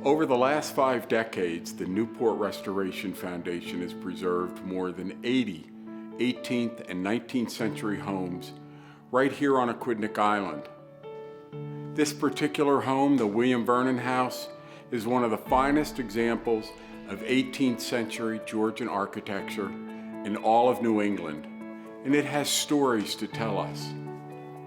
Over the last 5 decades, the Newport Restoration Foundation has preserved more than 80 18th and 19th century homes right here on Aquidneck Island. This particular home, the William Vernon House, is one of the finest examples of 18th century Georgian architecture in all of New England, and it has stories to tell us.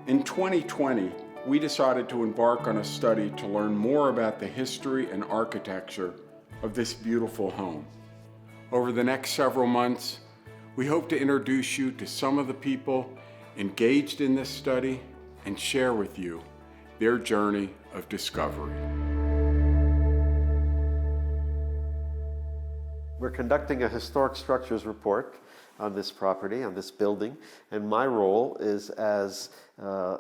In 2020, we decided to embark on a study to learn more about the history and architecture of this beautiful home. Over the next several months, we hope to introduce you to some of the people engaged in this study and share with you their journey of discovery. We're conducting a historic structures report on this property, on this building, and my role is as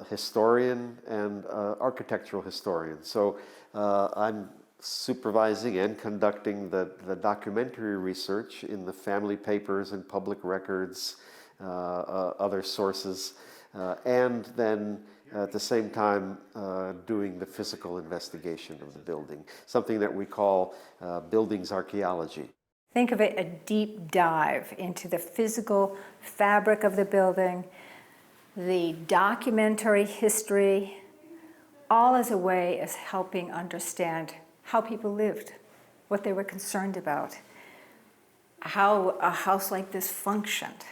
historian and architectural historian. So I'm supervising and conducting the documentary research in the family papers and public records, other sources, and then at the same time doing the physical investigation of the building, something that we call buildings archaeology. Think of it a deep dive into the physical fabric of the building, the documentary history, all as a way of helping understand how people lived, what they were concerned about, how a house like this functioned,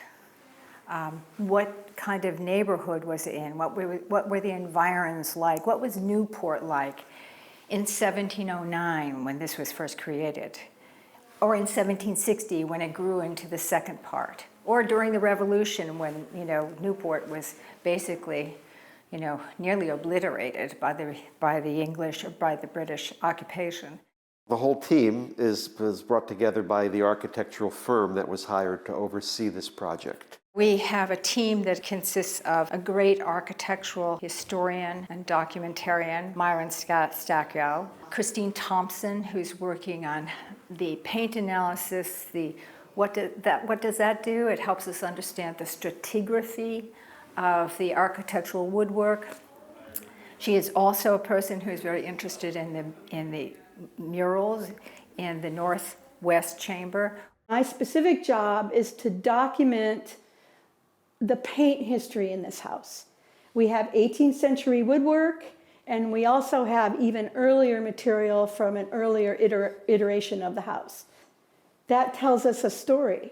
what kind of neighborhood was it in, what were the environs like, what was Newport like in 1709 when this was first created, or in 1760 when it grew into the second part, or during the Revolution when, Newport was basically, nearly obliterated by the English or by the British occupation. The whole team was brought together by the architectural firm that was hired to oversee this project. We have a team that consists of a great architectural historian and documentarian, Myron Stackow, Christine Thompson, who's working on the paint analysis, what does that do? It helps us understand the stratigraphy of the architectural woodwork. She is also a person who is very interested in the murals in the northwest chamber. My specific job is to document the paint history in this house. We have 18th century woodwork, and we also have even earlier material from an earlier iteration of the house. That tells us a story.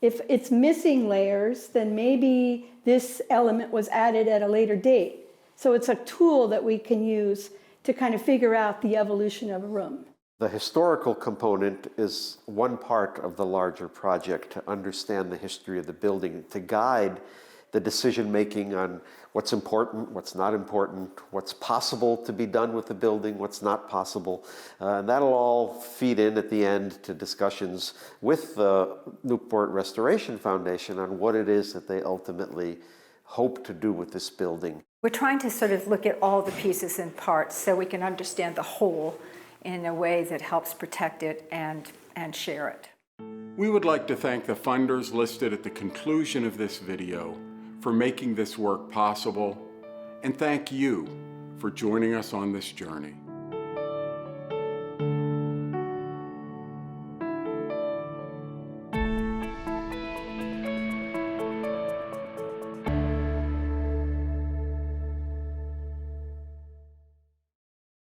If it's missing layers, then maybe this element was added at a later date. So it's a tool that we can use to kind of figure out the evolution of a room. The historical component is one part of the larger project to understand the history of the building, to guide the decision-making on what's important, what's not important, what's possible to be done with the building, what's not possible. And that'll all feed in at the end to discussions with the Newport Restoration Foundation on what it is that they ultimately hope to do with this building. We're trying to sort of look at all the pieces and parts so we can understand the whole in a way that helps protect it and share it. We would like to thank the funders listed at the conclusion of this video for making this work possible, and thank you for joining us on this journey.